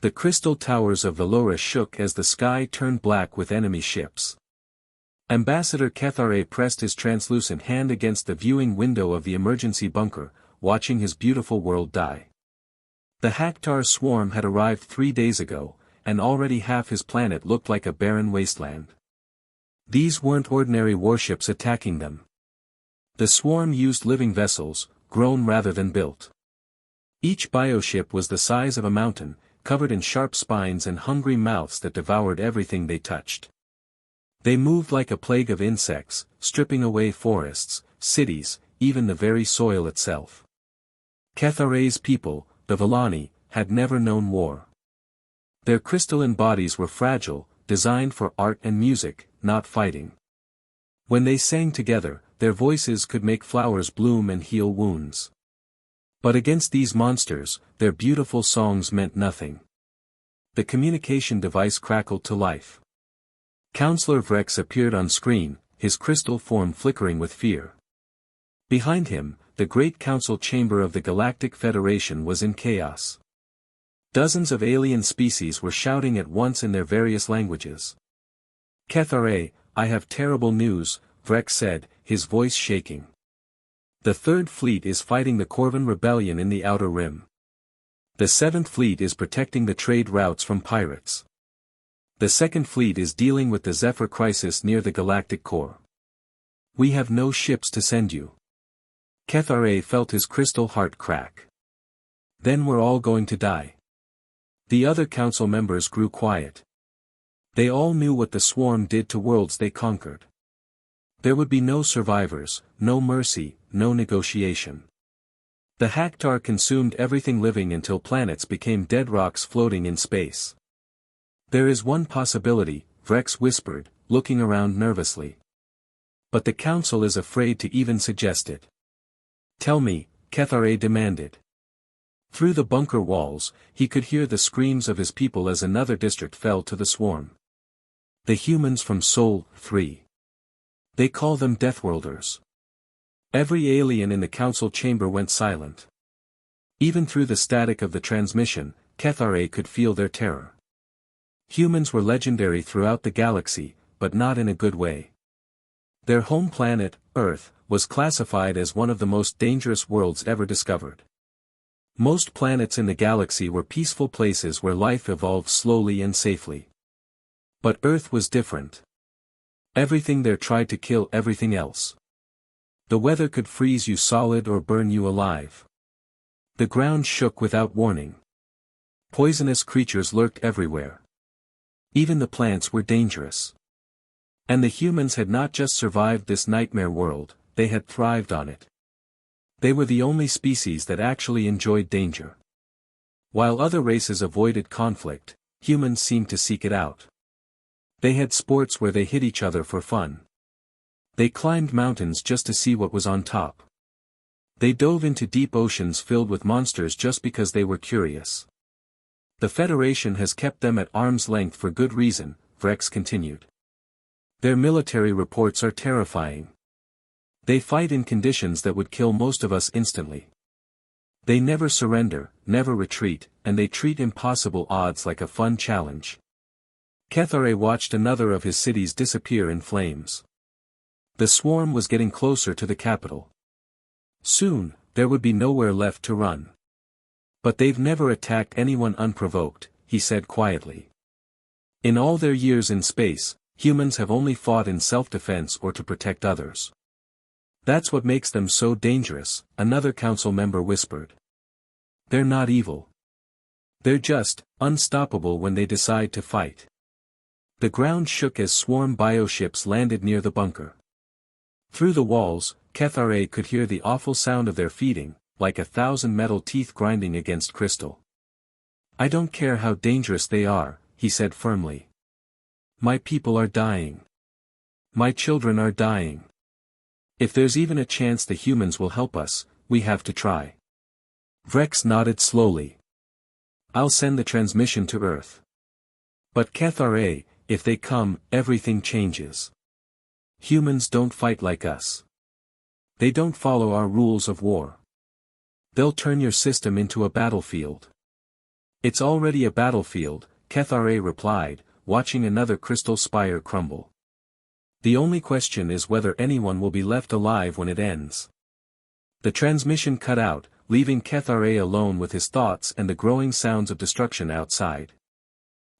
The crystal towers of Valora shook as the sky turned black with enemy ships. Ambassador Kethare pressed his translucent hand against the viewing window of the emergency bunker, watching his beautiful world die. The Haktar swarm had arrived 3 days ago, and already half his planet looked like a barren wasteland. These weren't ordinary warships attacking them. The swarm used living vessels, grown rather than built. Each bioship was the size of a mountain, covered in sharp spines and hungry mouths that devoured everything they touched. They moved like a plague of insects, stripping away forests, cities, even the very soil itself. Kethare's people, the Villani, had never known war. Their crystalline bodies were fragile, designed for art and music, not fighting. When they sang together, their voices could make flowers bloom and heal wounds. But against these monsters, their beautiful songs meant nothing. The communication device crackled to life. Counselor Vrex appeared on screen, his crystal form flickering with fear. Behind him, the great council chamber of the Galactic Federation was in chaos. Dozens of alien species were shouting at once in their various languages. Kethare, I have terrible news, Vrex said, his voice shaking. The Third Fleet is fighting the Corvan Rebellion in the Outer Rim. The Seventh Fleet is protecting the trade routes from pirates. The Second Fleet is dealing with the Zephyr crisis near the Galactic Core. We have no ships to send you. Kethare felt his crystal heart crack. Then we're all going to die. The other council members grew quiet. They all knew what the swarm did to worlds they conquered. There would be no survivors, no mercy, no negotiation. The Haktar consumed everything living until planets became dead rocks floating in space. There is one possibility, Vrex whispered, looking around nervously. But the council is afraid to even suggest it. Tell me, Kethare demanded. Through the bunker walls, he could hear the screams of his people as another district fell to the swarm. The humans from Sol 3. They call them Deathworlders. Every alien in the council chamber went silent. Even through the static of the transmission, Kethare could feel their terror. Humans were legendary throughout the galaxy, but not in a good way. Their home planet, Earth, was classified as one of the most dangerous worlds ever discovered. Most planets in the galaxy were peaceful places where life evolved slowly and safely. But Earth was different. Everything there tried to kill everything else. The weather could freeze you solid or burn you alive. The ground shook without warning. Poisonous creatures lurked everywhere. Even the plants were dangerous. And the humans had not just survived this nightmare world, they had thrived on it. They were the only species that actually enjoyed danger. While other races avoided conflict, humans seemed to seek it out. They had sports where they hit each other for fun. They climbed mountains just to see what was on top. They dove into deep oceans filled with monsters just because they were curious. The Federation has kept them at arm's length for good reason, Vrex continued. Their military reports are terrifying. They fight in conditions that would kill most of us instantly. They never surrender, never retreat, and they treat impossible odds like a fun challenge. Kethare watched another of his cities disappear in flames. The swarm was getting closer to the capital. Soon, there would be nowhere left to run. But they've never attacked anyone unprovoked, he said quietly. In all their years in space, humans have only fought in self-defense or to protect others. That's what makes them so dangerous, another council member whispered. They're not evil. They're just unstoppable when they decide to fight. The ground shook as swarm bioships landed near the bunker. Through the walls, Kethare could hear the awful sound of their feeding, like 1,000 metal teeth grinding against crystal. I don't care how dangerous they are, he said firmly. My people are dying. My children are dying. If there's even a chance the humans will help us, we have to try. Vrex nodded slowly. I'll send the transmission to Earth. But Kethare, if they come, everything changes. Humans don't fight like us. They don't follow our rules of war. They'll turn your system into a battlefield. It's already a battlefield, Kethare replied, watching another crystal spire crumble. The only question is whether anyone will be left alive when it ends. The transmission cut out, leaving Kethare alone with his thoughts and the growing sounds of destruction outside.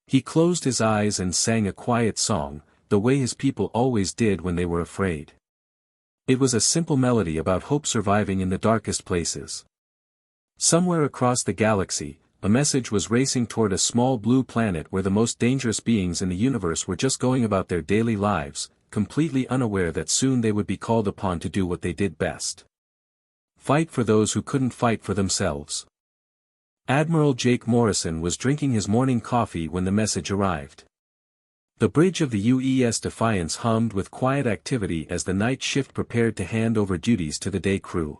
He closed his eyes and sang a quiet song, the way his people always did when they were afraid. It was a simple melody about hope surviving in the darkest places. Somewhere across the galaxy, a message was racing toward a small blue planet where the most dangerous beings in the universe were just going about their daily lives, completely unaware that soon they would be called upon to do what they did best. Fight for those who couldn't fight for themselves. Admiral Jake Morrison was drinking his morning coffee when the message arrived. The bridge of the UES Defiance hummed with quiet activity as the night shift prepared to hand over duties to the day crew.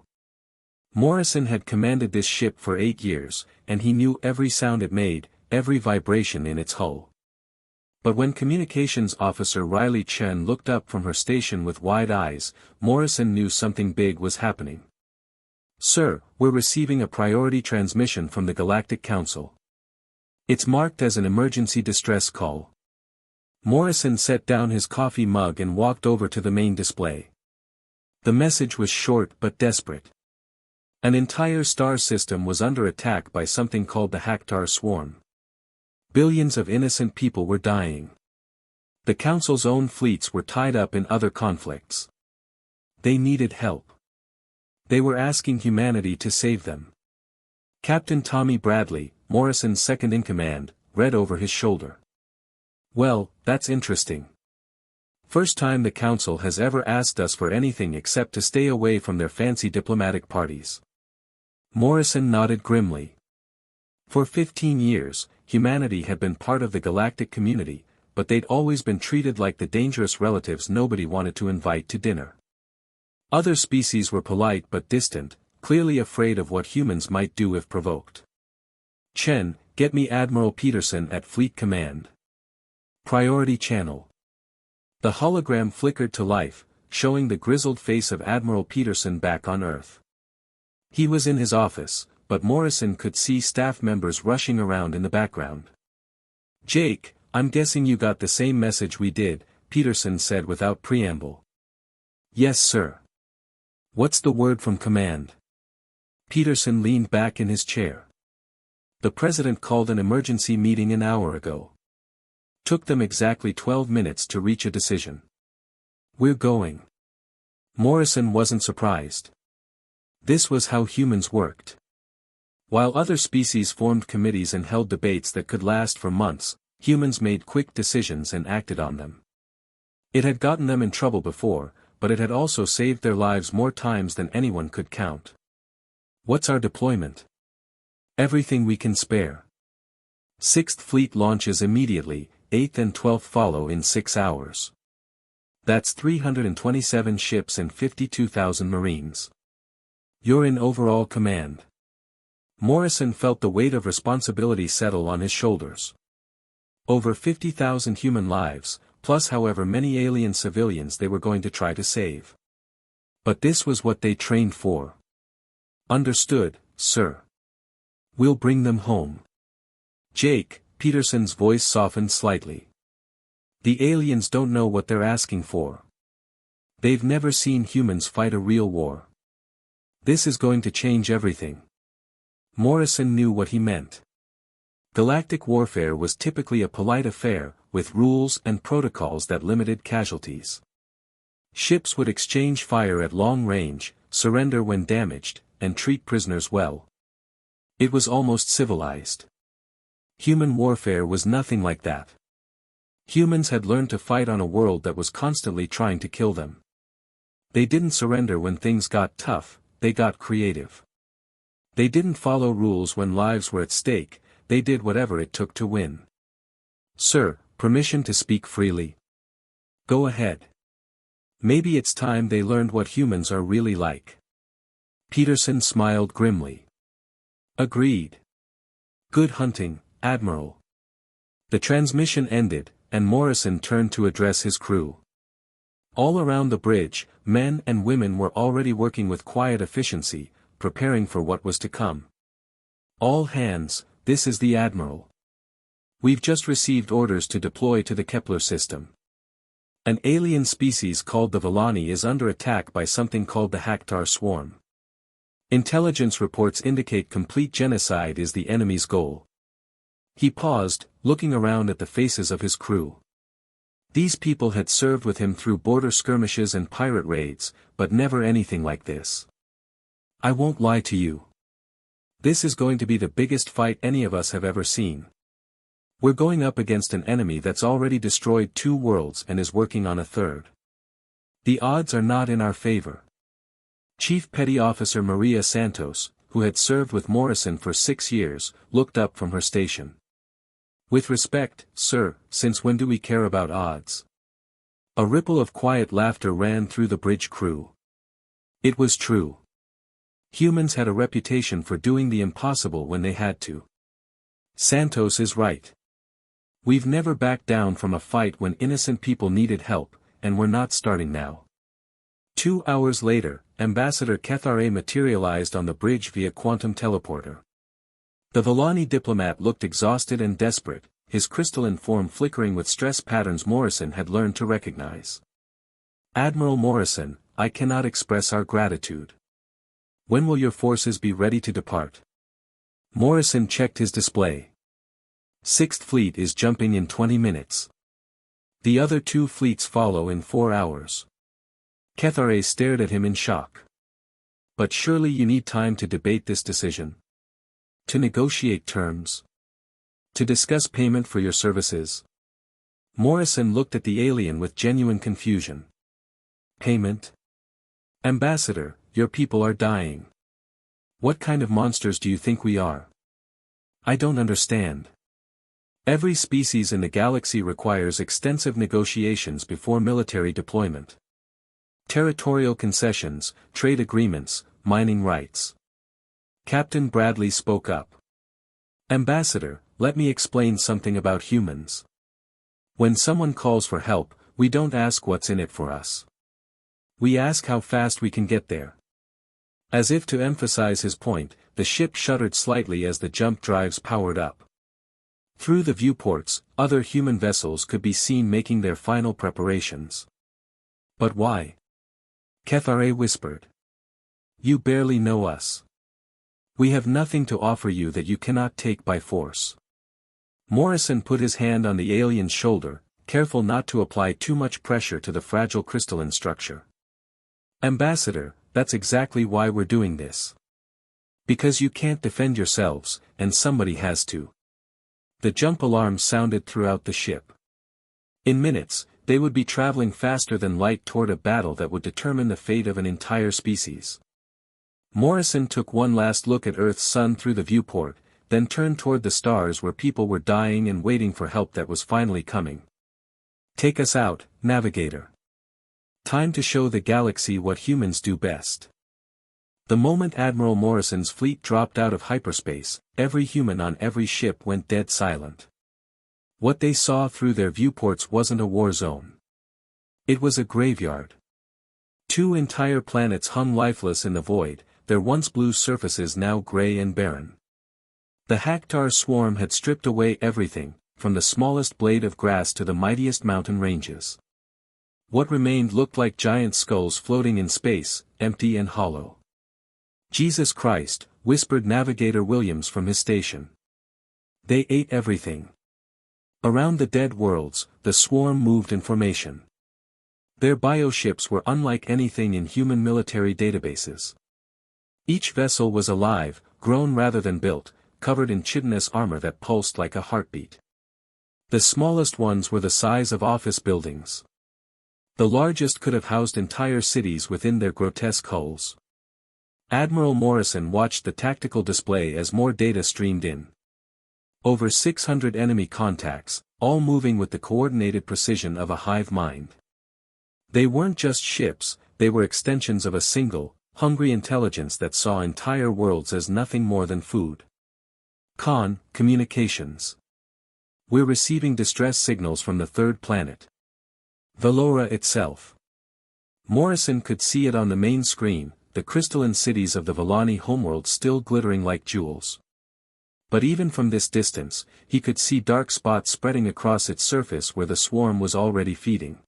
Morrison had commanded this ship for 8 years, and he knew every sound it made, every vibration in its hull. But when Communications Officer Riley Chen looked up from her station with wide eyes, Morrison knew something big was happening. "Sir, we're receiving a priority transmission from the Galactic Council. It's marked as an emergency distress call." Morrison set down his coffee mug and walked over to the main display. The message was short but desperate. An entire star system was under attack by something called the Haktar Swarm. Billions of innocent people were dying. The Council's own fleets were tied up in other conflicts. They needed help. They were asking humanity to save them. Captain Tommy Bradley, Morrison's second-in-command, read over his shoulder. "Well, that's interesting. First time the Council has ever asked us for anything except to stay away from their fancy diplomatic parties." Morrison nodded grimly. For 15 years, humanity had been part of the galactic community, but they'd always been treated like the dangerous relatives nobody wanted to invite to dinner. Other species were polite but distant, clearly afraid of what humans might do if provoked. "Chen, get me Admiral Peterson at Fleet Command. Priority channel." The hologram flickered to life, showing the grizzled face of Admiral Peterson back on Earth. He was in his office, but Morrison could see staff members rushing around in the background. "Jake, I'm guessing you got the same message we did," Peterson said without preamble. "Yes, sir." "What's the word from command?" Peterson leaned back in his chair. "The president called an emergency meeting an hour ago. Took them exactly 12 minutes to reach a decision. We're going." Morrison wasn't surprised. This was how humans worked. While other species formed committees and held debates that could last for months, humans made quick decisions and acted on them. It had gotten them in trouble before, but it had also saved their lives more times than anyone could count. "What's our deployment?" "Everything we can spare. 6th Fleet launches immediately, 8th and 12th follow in 6 hours. That's 327 ships and 52,000 Marines. You're in overall command." Morrison felt the weight of responsibility settle on his shoulders. Over 50,000 human lives, plus however many alien civilians they were going to try to save. But this was what they trained for. "Understood, sir. We'll bring them home." "Jake," Peterson's voice softened slightly. "The aliens don't know what they're asking for. They've never seen humans fight a real war. This is going to change everything." Morrison knew what he meant. Galactic warfare was typically a polite affair, with rules and protocols that limited casualties. Ships would exchange fire at long range, surrender when damaged, and treat prisoners well. It was almost civilized. Human warfare was nothing like that. Humans had learned to fight on a world that was constantly trying to kill them. They didn't surrender when things got tough, they got creative. They didn't follow rules when lives were at stake, they did whatever it took to win. "Sir, permission to speak freely?" "Go ahead." Maybe it's time they learned what humans are really like. Peterson smiled grimly. "Agreed. Good hunting, Admiral." The transmission ended, and Morrison turned to address his crew. All around the bridge, men and women were already working with quiet efficiency, preparing for what was to come. "All hands, this is the Admiral. We've just received orders to deploy to the Kepler system. An alien species called the Volani is under attack by something called the Haktar Swarm. Intelligence reports indicate complete genocide is the enemy's goal. He paused, looking around at the faces of his crew. These people had served with him through border skirmishes and pirate raids, but never anything like this. I won't lie to you. This is going to be the biggest fight any of us have ever seen. We're going up against an enemy that's already destroyed 2 worlds and is working on a 3rd. The odds are not in our favor. Chief Petty Officer Maria Santos, who had served with Morrison for 6 years, looked up from her station. With respect, sir, since when do we care about odds? A ripple of quiet laughter ran through the bridge crew. It was true. Humans had a reputation for doing the impossible when they had to. Santos is right. We've never backed down from a fight when innocent people needed help, and we're not starting now. 2 hours later, Ambassador Kethare materialized on the bridge via quantum teleporter. The Volani diplomat looked exhausted and desperate, his crystalline form flickering with stress patterns Morrison had learned to recognize. Admiral Morrison, I cannot express our gratitude. When will your forces be ready to depart? Morrison checked his display. 6th Fleet is jumping in 20 minutes. The other 2 fleets follow in 4 hours. Kethare stared at him in shock. But surely you need time to debate this decision. To negotiate terms. To discuss payment for your services. Morrison looked at the alien with genuine confusion. Payment? Ambassador, your people are dying. What kind of monsters do you think we are? I don't understand. Every species in the galaxy requires extensive negotiations before military deployment. Territorial concessions, trade agreements, mining rights. Captain Bradley spoke up. Ambassador, let me explain something about humans. When someone calls for help, we don't ask what's in it for us. We ask how fast we can get there. As if to emphasize his point, the ship shuddered slightly as the jump drives powered up. Through the viewports, other human vessels could be seen making their final preparations. But why? Kethare whispered. You barely know us. We have nothing to offer you that you cannot take by force. Morrison put his hand on the alien's shoulder, careful not to apply too much pressure to the fragile crystalline structure. Ambassador, that's exactly why we're doing this. Because you can't defend yourselves, and somebody has to. The jump alarm sounded throughout the ship. In minutes, they would be traveling faster than light toward a battle that would determine the fate of an entire species. Morrison took one last look at Earth's sun through the viewport, then turned toward the stars where people were dying and waiting for help that was finally coming. Take us out, Navigator. Time to show the galaxy what humans do best. The moment Admiral Morrison's fleet dropped out of hyperspace, every human on every ship went dead silent. What they saw through their viewports wasn't a war zone. It was a graveyard. 2 entire planets hung lifeless in the void, their once blue surfaces now gray and barren. The Haktar swarm had stripped away everything, from the smallest blade of grass to the mightiest mountain ranges. What remained looked like giant skulls floating in space, empty and hollow. Jesus Christ, whispered Navigator Williams from his station. They ate everything. Around the dead worlds, the swarm moved in formation. Their bioships were unlike anything in human military databases. Each vessel was alive, grown rather than built, covered in chitinous armor that pulsed like a heartbeat. The smallest ones were the size of office buildings. The largest could have housed entire cities within their grotesque hulls. Admiral Morrison watched the tactical display as more data streamed in. Over 600 enemy contacts, all moving with the coordinated precision of a hive mind. They weren't just ships, they were extensions of a single, hungry intelligence that saw entire worlds as nothing more than food. Communications. We're receiving distress signals from the 3rd planet. Velora itself. Morrison could see it on the main screen, the crystalline cities of the Volani homeworld still glittering like jewels. But even from this distance, he could see dark spots spreading across its surface where the swarm was already feeding.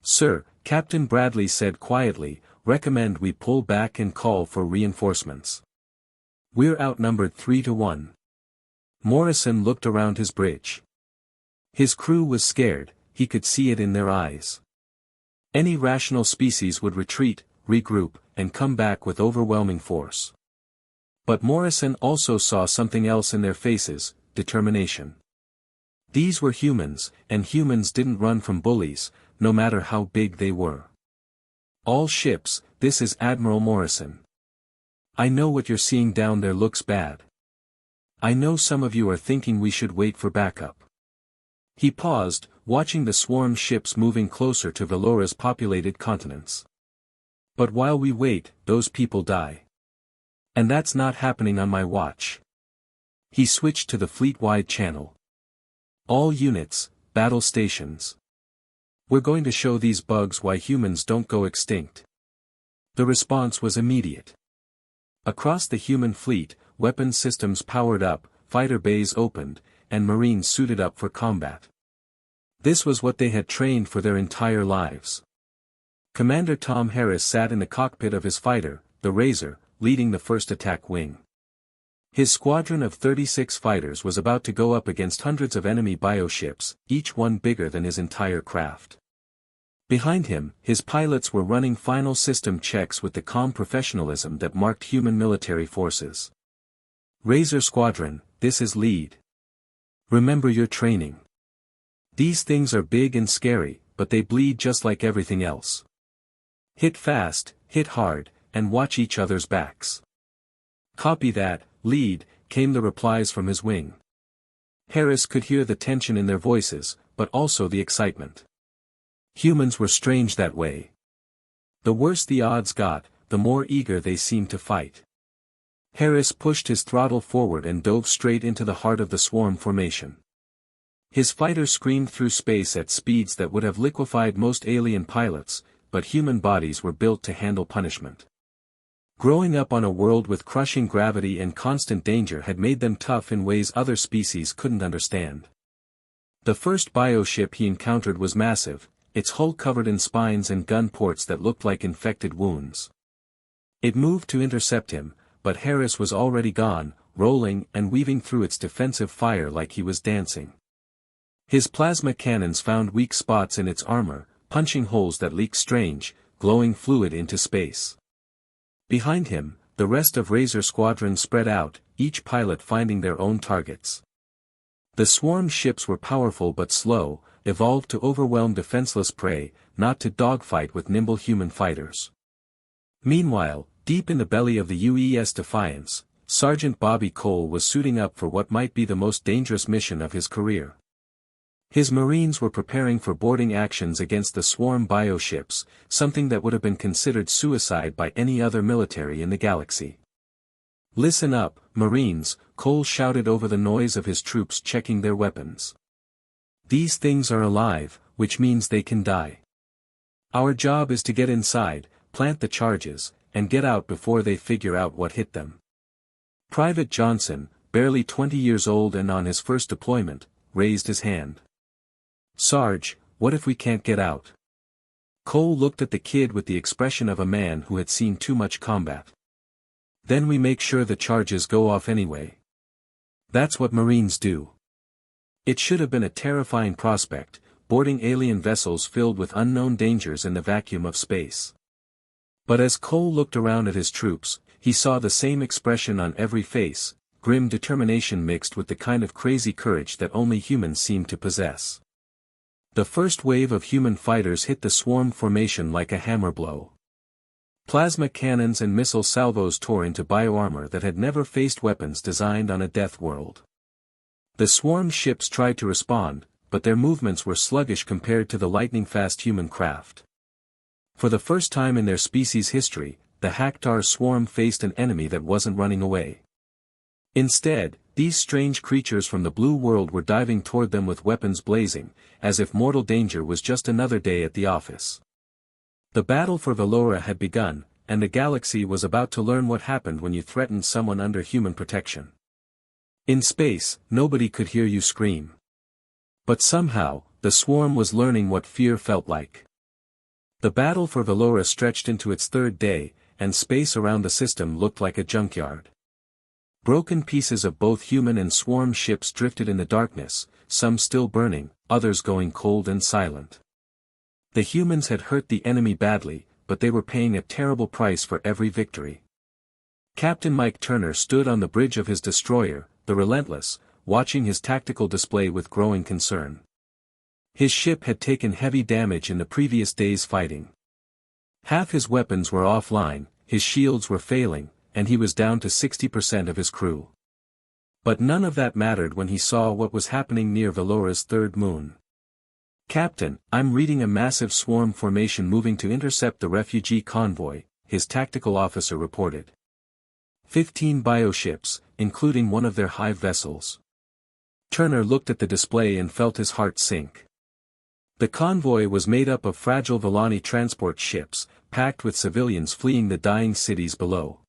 "Sir," Captain Bradley said quietly, "recommend we pull back and call for reinforcements. We're outnumbered 3-1. Morrison looked around his bridge. His crew was scared, he could see it in their eyes. Any rational species would retreat, regroup, and come back with overwhelming force. But Morrison also saw something else in their faces: determination. These were humans, and humans didn't run from bullies, no matter how big they were. "All ships, this is Admiral Morrison. I know what you're seeing down there looks bad. I know some of you are thinking we should wait for backup." He paused, watching the swarm ships moving closer to Velora's populated continents. "But while we wait, those people die. And that's not happening on my watch." He switched to the fleet-wide channel. "All units, battle stations. We're going to show these bugs why humans don't go extinct." The response was immediate. Across the human fleet, weapon systems powered up, fighter bays opened, and Marines suited up for combat. This was what they had trained for their entire lives. Commander Tom Harris sat in the cockpit of his fighter, the Razor, leading the first attack wing. His squadron of 36 fighters was about to go up against hundreds of enemy bioships, each one bigger than his entire craft. Behind him, his pilots were running final system checks with the calm professionalism that marked human military forces. "Razor Squadron, this is lead. Remember your training. These things are big and scary, but they bleed just like everything else. Hit fast, hit hard, and watch each other's backs." "Copy that, lead," came the replies from his wing. Harris could hear the tension in their voices, but also the excitement. Humans were strange that way. The worse the odds got, the more eager they seemed to fight. Harris pushed his throttle forward and dove straight into the heart of the swarm formation. His fighter screamed through space at speeds that would have liquefied most alien pilots, but human bodies were built to handle punishment. Growing up on a world with crushing gravity and constant danger had made them tough in ways other species couldn't understand. The first bioship he encountered was massive, its hull covered in spines and gun ports that looked like infected wounds. It moved to intercept him, but Harris was already gone, rolling and weaving through its defensive fire like he was dancing. His plasma cannons found weak spots in its armor, punching holes that leaked strange, glowing fluid into space. Behind him, the rest of Razor Squadron spread out, each pilot finding their own targets. The swarm ships were powerful but slow, evolved to overwhelm defenseless prey, not to dogfight with nimble human fighters. Meanwhile, deep in the belly of the UES Defiance, Sergeant Bobby Cole was suiting up for what might be the most dangerous mission of his career. His Marines were preparing for boarding actions against the swarm bioships, something that would have been considered suicide by any other military in the galaxy. "Listen up, Marines," Cole shouted over the noise of his troops checking their weapons. "These things are alive, which means they can die. Our job is to get inside, plant the charges, and get out before they figure out what hit them." Private Johnson, barely 20 years old and on his first deployment, raised his hand. "Sarge, what if we can't get out?" Cole looked at the kid with the expression of a man who had seen too much combat. "Then we make sure the charges go off anyway. That's what Marines do." It should have been a terrifying prospect, boarding alien vessels filled with unknown dangers in the vacuum of space. But as Cole looked around at his troops, he saw the same expression on every face, grim determination mixed with the kind of crazy courage that only humans seem to possess. The first wave of human fighters hit the swarm formation like a hammer blow. Plasma cannons and missile salvos tore into bioarmor that had never faced weapons designed on a death world. The swarm ships tried to respond, but their movements were sluggish compared to the lightning-fast human craft. For the first time in their species' history, the Haktar swarm faced an enemy that wasn't running away. Instead, these strange creatures from the blue world were diving toward them with weapons blazing, as if mortal danger was just another day at the office. The battle for Velora had begun, and the galaxy was about to learn what happened when you threatened someone under human protection. In space, nobody could hear you scream. But somehow, the swarm was learning what fear felt like. The battle for Valora stretched into its third day, and space around the system looked like a junkyard. Broken pieces of both human and swarm ships drifted in the darkness, some still burning, others going cold and silent. The humans had hurt the enemy badly, but they were paying a terrible price for every victory. Captain Mike Turner stood on the bridge of his destroyer, the Relentless, watching his tactical display with growing concern. His ship had taken heavy damage in the previous day's fighting. Half his weapons were offline, his shields were failing, and he was down to 60% of his crew. But none of that mattered when he saw what was happening near Valora's third moon. "Captain, I'm reading a massive swarm formation moving to intercept the refugee convoy," his tactical officer reported. 15 bioships, including one of their hive vessels. Turner looked at the display and felt his heart sink. The convoy was made up of fragile Volani transport ships, packed with civilians fleeing the dying cities below.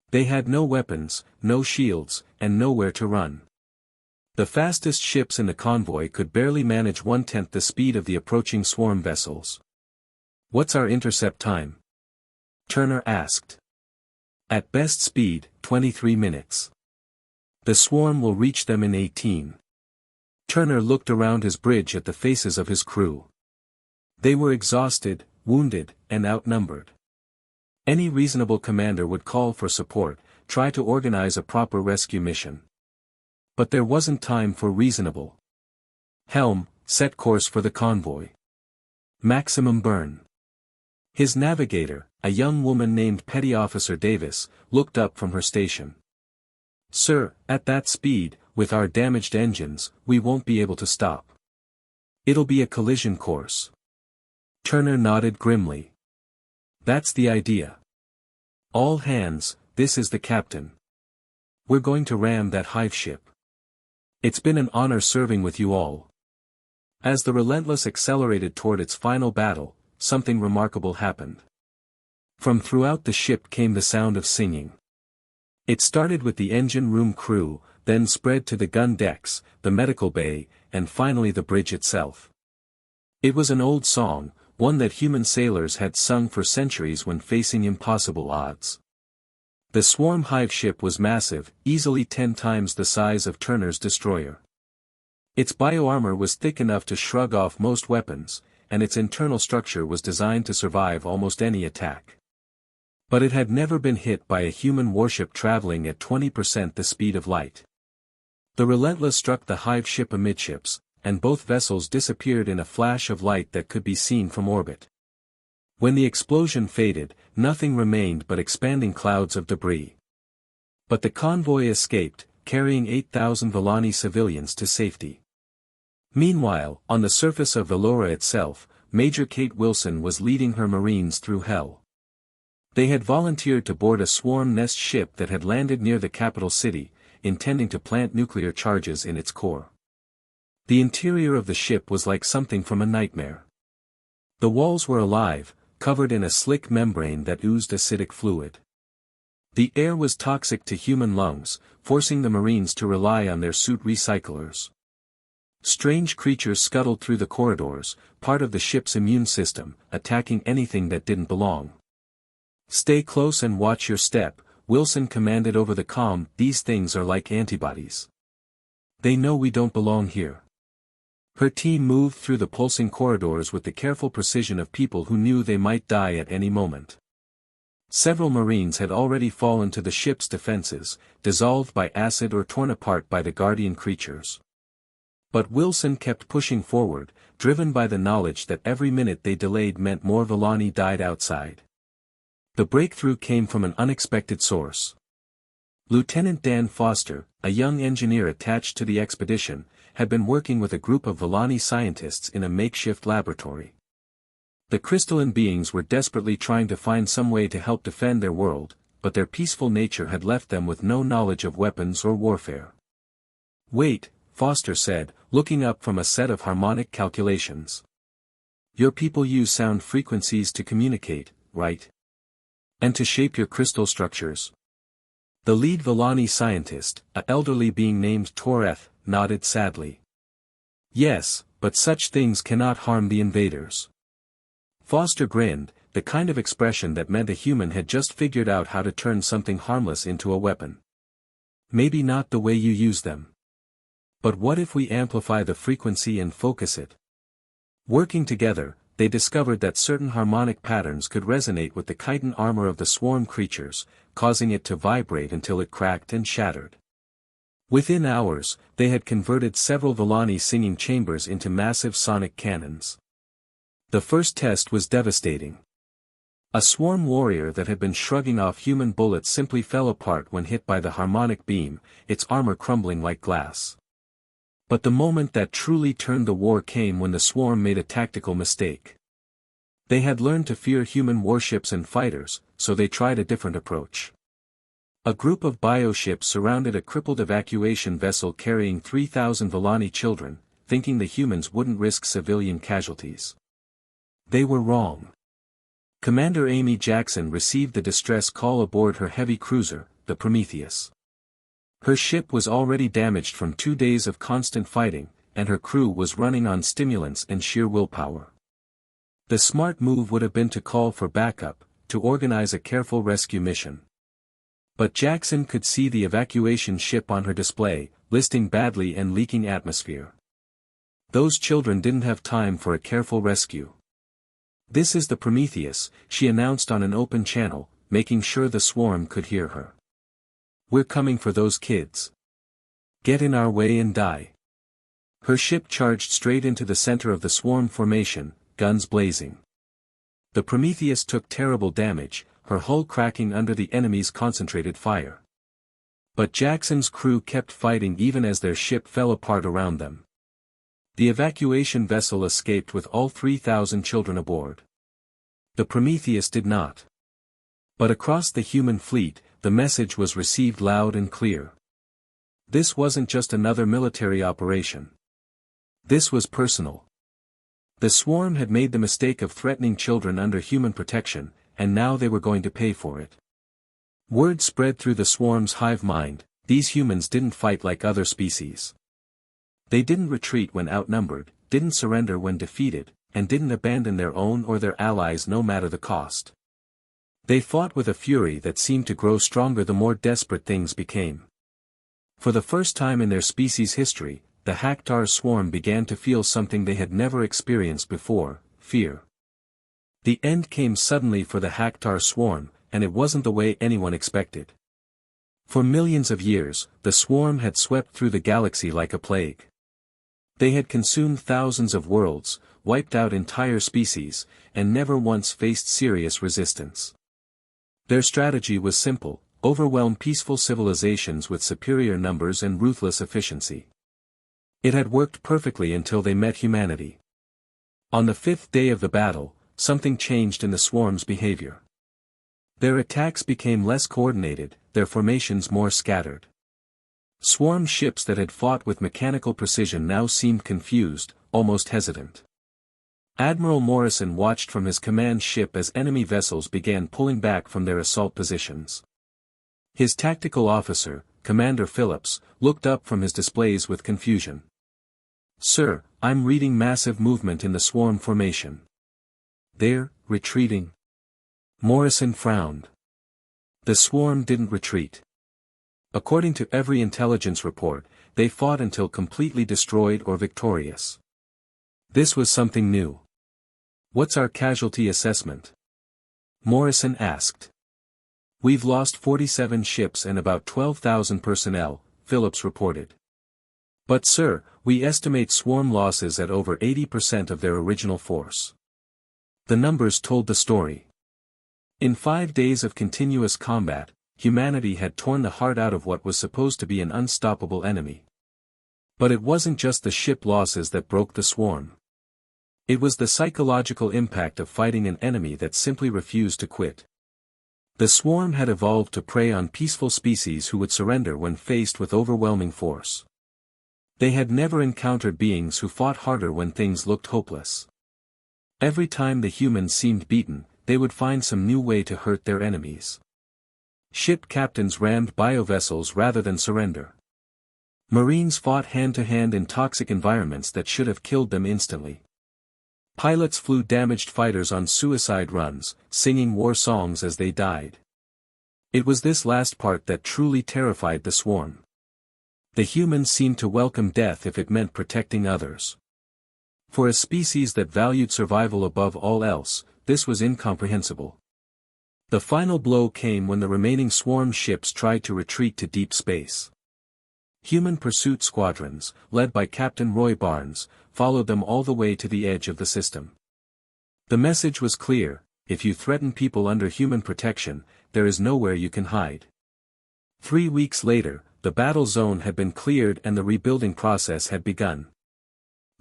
They had no weapons, no shields, and nowhere to run. The fastest ships in the convoy could barely manage 1/10 the speed of the approaching swarm vessels. "What's our intercept time?" Turner asked. "At best speed, 23 minutes. The swarm will reach them in 18. Turner looked around his bridge at the faces of his crew. They were exhausted, wounded, and outnumbered. Any reasonable commander would call for support, try to organize a proper rescue mission. But there wasn't time for reasonable. "Helm, set course for the convoy. Maximum burn." His navigator, a young woman named Petty Officer Davis, looked up from her station. "Sir, at that speed, with our damaged engines, we won't be able to stop. It'll be a collision course." Turner nodded grimly. "That's the idea. All hands, this is the captain. We're going to ram that hive ship. It's been an honor serving with you all." As the Relentless accelerated toward its final battle, something remarkable happened. From throughout the ship came the sound of singing. It started with the engine room crew, then spread to the gun decks, the medical bay, and finally the bridge itself. It was an old song, one that human sailors had sung for centuries when facing impossible odds. The swarm hive ship was massive, easily 10 times the size of Turner's destroyer. Its bioarmor was thick enough to shrug off most weapons, and its internal structure was designed to survive almost any attack. But it had never been hit by a human warship traveling at 20% the speed of light. The Relentless struck the hive ship amidships, and both vessels disappeared in a flash of light that could be seen from orbit. When the explosion faded, nothing remained but expanding clouds of debris. But the convoy escaped, carrying 8,000 Volani civilians to safety. Meanwhile, on the surface of Valora itself, Major Kate Wilson was leading her Marines through hell. They had volunteered to board a swarm nest ship that had landed near the capital city, intending to plant nuclear charges in its core. The interior of the ship was like something from a nightmare. The walls were alive, covered in a slick membrane that oozed acidic fluid. The air was toxic to human lungs, forcing the Marines to rely on their suit recyclers. Strange creatures scuttled through the corridors, part of the ship's immune system, attacking anything that didn't belong. "Stay close and watch your step," Wilson commanded over the comm. "These things are like antibodies. They know we don't belong here." Her team moved through the pulsing corridors with the careful precision of people who knew they might die at any moment. Several Marines had already fallen to the ship's defenses, dissolved by acid or torn apart by the guardian creatures. But Wilson kept pushing forward, driven by the knowledge that every minute they delayed meant more Volani died outside. The breakthrough came from an unexpected source. Lieutenant Dan Foster, a young engineer attached to the expedition, had been working with a group of Volani scientists in a makeshift laboratory. The crystalline beings were desperately trying to find some way to help defend their world, but their peaceful nature had left them with no knowledge of weapons or warfare. "Wait," Foster said, looking up from a set of harmonic calculations. "Your people use sound frequencies to communicate, right? And to shape your crystal structures?" The lead Villani scientist, an elderly being named Toreth, nodded sadly. Yes, but such things cannot harm the invaders. Foster grinned, the kind of expression that meant a human had just figured out how to turn something harmless into a weapon. Maybe not the way you use them. But what if we amplify the frequency and focus it? Working together, they discovered that certain harmonic patterns could resonate with the chitin armor of the swarm creatures, causing it to vibrate until it cracked and shattered. Within hours, they had converted several Villani singing chambers into massive sonic cannons. The first test was devastating. A swarm warrior that had been shrugging off human bullets simply fell apart when hit by the harmonic beam, its armor crumbling like glass. But the moment that truly turned the war came when the swarm made a tactical mistake. They had learned to fear human warships and fighters, so they tried a different approach. A group of bioships surrounded a crippled evacuation vessel carrying 3,000 Villani children, thinking the humans wouldn't risk civilian casualties. They were wrong. Commander Amy Jackson received the distress call aboard her heavy cruiser, the Prometheus. Her ship was already damaged from 2 days of constant fighting, and her crew was running on stimulants and sheer willpower. The smart move would have been to call for backup, to organize a careful rescue mission. But Jackson could see the evacuation ship on her display, listing badly and leaking atmosphere. Those children didn't have time for a careful rescue. "This is the Prometheus," she announced on an open channel, making sure the swarm could hear her. "We're coming for those kids. Get in our way and die." Her ship charged straight into the center of the swarm formation, guns blazing. The Prometheus took terrible damage, her hull cracking under the enemy's concentrated fire. But Jackson's crew kept fighting even as their ship fell apart around them. The evacuation vessel escaped with all 3,000 children aboard. The Prometheus did not. But across the human fleet, the message was received loud and clear. This wasn't just another military operation. This was personal. The swarm had made the mistake of threatening children under human protection, and now they were going to pay for it. Word spread through the swarm's hive mind: these humans didn't fight like other species. They didn't retreat when outnumbered, didn't surrender when defeated, and didn't abandon their own or their allies no matter the cost. They fought with a fury that seemed to grow stronger the more desperate things became. For the first time in their species' history, the Haktar swarm began to feel something they had never experienced before: fear. The end came suddenly for the Haktar swarm, and it wasn't the way anyone expected. For millions of years, the swarm had swept through the galaxy like a plague. They had consumed thousands of worlds, wiped out entire species, and never once faced serious resistance. Their strategy was simple: overwhelm peaceful civilizations with superior numbers and ruthless efficiency. It had worked perfectly until they met humanity. On the 5th day of the battle, something changed in the swarm's behavior. Their attacks became less coordinated, their formations more scattered. Swarm ships that had fought with mechanical precision now seemed confused, almost hesitant. Admiral Morrison watched from his command ship as enemy vessels began pulling back from their assault positions. His tactical officer, Commander Phillips, looked up from his displays with confusion. "Sir, I'm reading massive movement in the swarm formation." "They're retreating." Morrison frowned. The swarm didn't retreat. According to every intelligence report, they fought until completely destroyed or victorious. This was something new. "What's our casualty assessment?" Morrison asked. "We've lost 47 ships and about 12,000 personnel," Phillips reported. "But sir, we estimate swarm losses at over 80% of their original force." The numbers told the story. In 5 days of continuous combat, humanity had torn the heart out of what was supposed to be an unstoppable enemy. But it wasn't just the ship losses that broke the swarm. It was the psychological impact of fighting an enemy that simply refused to quit. The swarm had evolved to prey on peaceful species who would surrender when faced with overwhelming force. They had never encountered beings who fought harder when things looked hopeless. Every time the humans seemed beaten, they would find some new way to hurt their enemies. Ship captains rammed biovessels rather than surrender. Marines fought hand-to-hand in toxic environments that should have killed them instantly. Pilots flew damaged fighters on suicide runs, singing war songs as they died. It was this last part that truly terrified the swarm. The humans seemed to welcome death if it meant protecting others. For a species that valued survival above all else, this was incomprehensible. The final blow came when the remaining swarm ships tried to retreat to deep space. Human pursuit squadrons, led by Captain Roy Barnes, followed them all the way to the edge of the system. The message was clear: if you threaten people under human protection, there is nowhere you can hide. 3 weeks later, the battle zone had been cleared and the rebuilding process had begun.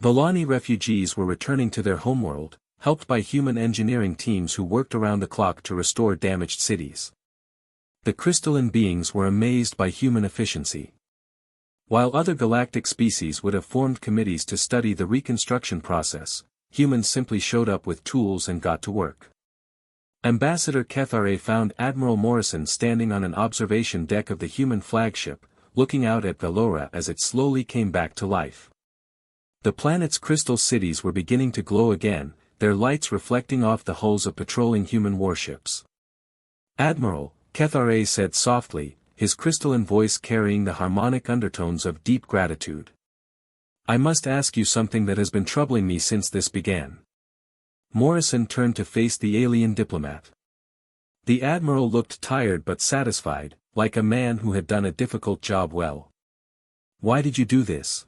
Volani refugees were returning to their homeworld, helped by human engineering teams who worked around the clock to restore damaged cities. The crystalline beings were amazed by human efficiency. While other galactic species would have formed committees to study the reconstruction process, humans simply showed up with tools and got to work. Ambassador Kethare found Admiral Morrison standing on an observation deck of the human flagship, looking out at Velora as it slowly came back to life. The planet's crystal cities were beginning to glow again, their lights reflecting off the hulls of patrolling human warships. "Admiral," Kethare said softly, his crystalline voice carrying the harmonic undertones of deep gratitude. "I must ask you something that has been troubling me since this began." Morrison turned to face the alien diplomat. The Admiral looked tired but satisfied, like a man who had done a difficult job well. "Why did you do this?"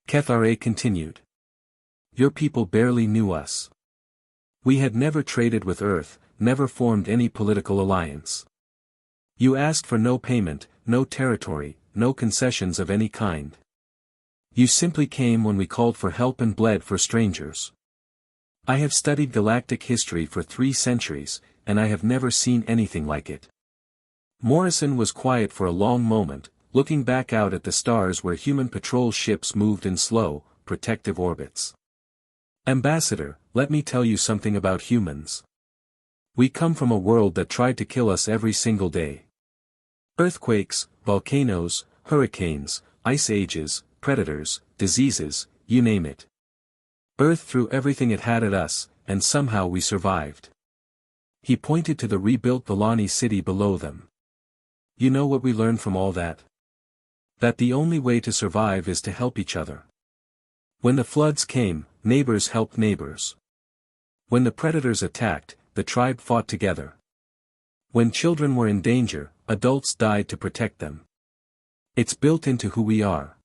Kethare continued. "Your people barely knew us. We had never traded with Earth, never formed any political alliance. You asked for no payment, no territory, no concessions of any kind. You simply came when we called for help and bled for strangers. I have studied galactic history for 3 centuries, and I have never seen anything like it." Morrison was quiet for a long moment, looking back out at the stars where human patrol ships moved in slow, protective orbits. "Ambassador, let me tell you something about humans. We come from a world that tried to kill us every single day. Earthquakes, volcanoes, hurricanes, ice ages, predators, diseases, you name it. Earth threw everything it had at us, and somehow we survived." He pointed to the rebuilt Volani city below them. "You know what we learned from all that? That the only way to survive is to help each other. When the floods came, neighbors helped neighbors. When the predators attacked, the tribe fought together. When children were in danger, adults died to protect them. It's built into who we are."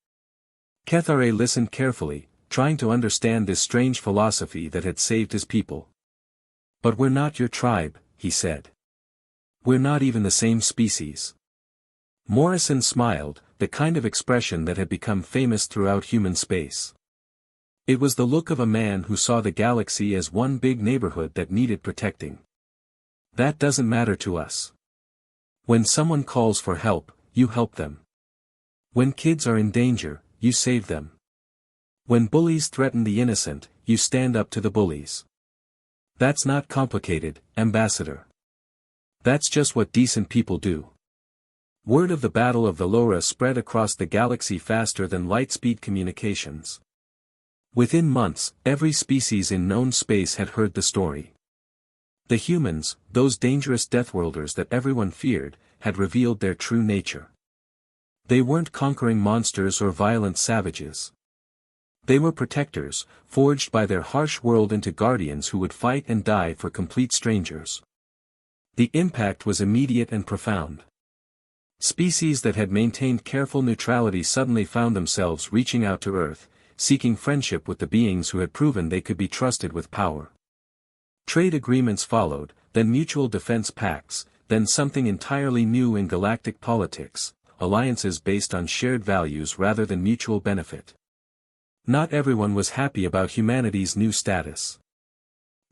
Kethare listened carefully, trying to understand this strange philosophy that had saved his people. "But we're not your tribe," he said. "We're not even the same species." Morrison smiled, the kind of expression that had become famous throughout human space. It was the look of a man who saw the galaxy as one big neighborhood that needed protecting. "That doesn't matter to us. When someone calls for help, you help them. When kids are in danger, you save them. When bullies threaten the innocent, you stand up to the bullies. That's not complicated, Ambassador. That's just what decent people do." Word of the Battle of Velora spread across the galaxy faster than light-speed communications. Within months, every species in known space had heard the story. The humans, those dangerous Deathworlders that everyone feared, had revealed their true nature. They weren't conquering monsters or violent savages. They were protectors, forged by their harsh world into guardians who would fight and die for complete strangers. The impact was immediate and profound. Species that had maintained careful neutrality suddenly found themselves reaching out to Earth, seeking friendship with the beings who had proven they could be trusted with power. Trade agreements followed, then mutual defense pacts, then something entirely new in galactic politics, alliances based on shared values rather than mutual benefit. Not everyone was happy about humanity's new status.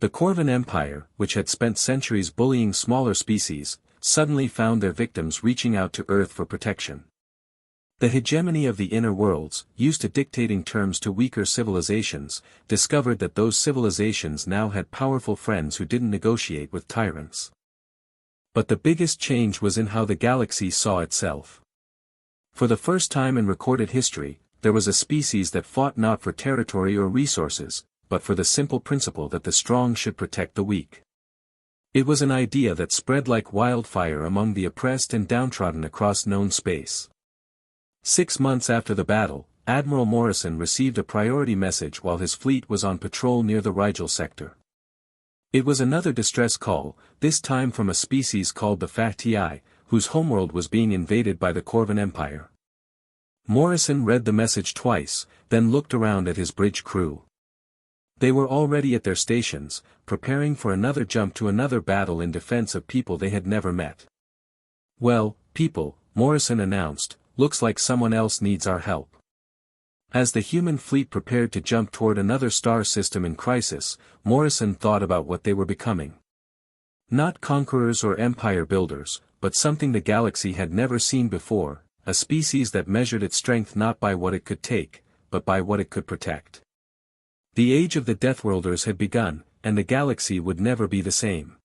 The Corvan Empire, which had spent centuries bullying smaller species, suddenly found their victims reaching out to Earth for protection. The hegemony of the inner worlds, used to dictating terms to weaker civilizations, discovered that those civilizations now had powerful friends who didn't negotiate with tyrants. But the biggest change was in how the galaxy saw itself. For the first time in recorded history, there was a species that fought not for territory or resources, but for the simple principle that the strong should protect the weak. It was an idea that spread like wildfire among the oppressed and downtrodden across known space. 6 months after the battle, Admiral Morrison received a priority message while his fleet was on patrol near the Rigel sector. It was another distress call, this time from a species called the Factii, whose homeworld was being invaded by the Corvan Empire. Morrison read the message twice, then looked around at his bridge crew. They were already at their stations, preparing for another jump to another battle in defense of people they had never met. "Well, people," Morrison announced, "looks like someone else needs our help." As the human fleet prepared to jump toward another star system in crisis, Morrison thought about what they were becoming. Not conquerors or empire builders, but something the galaxy had never seen before, a species that measured its strength not by what it could take, but by what it could protect. The age of the Deathworlders had begun, and the galaxy would never be the same.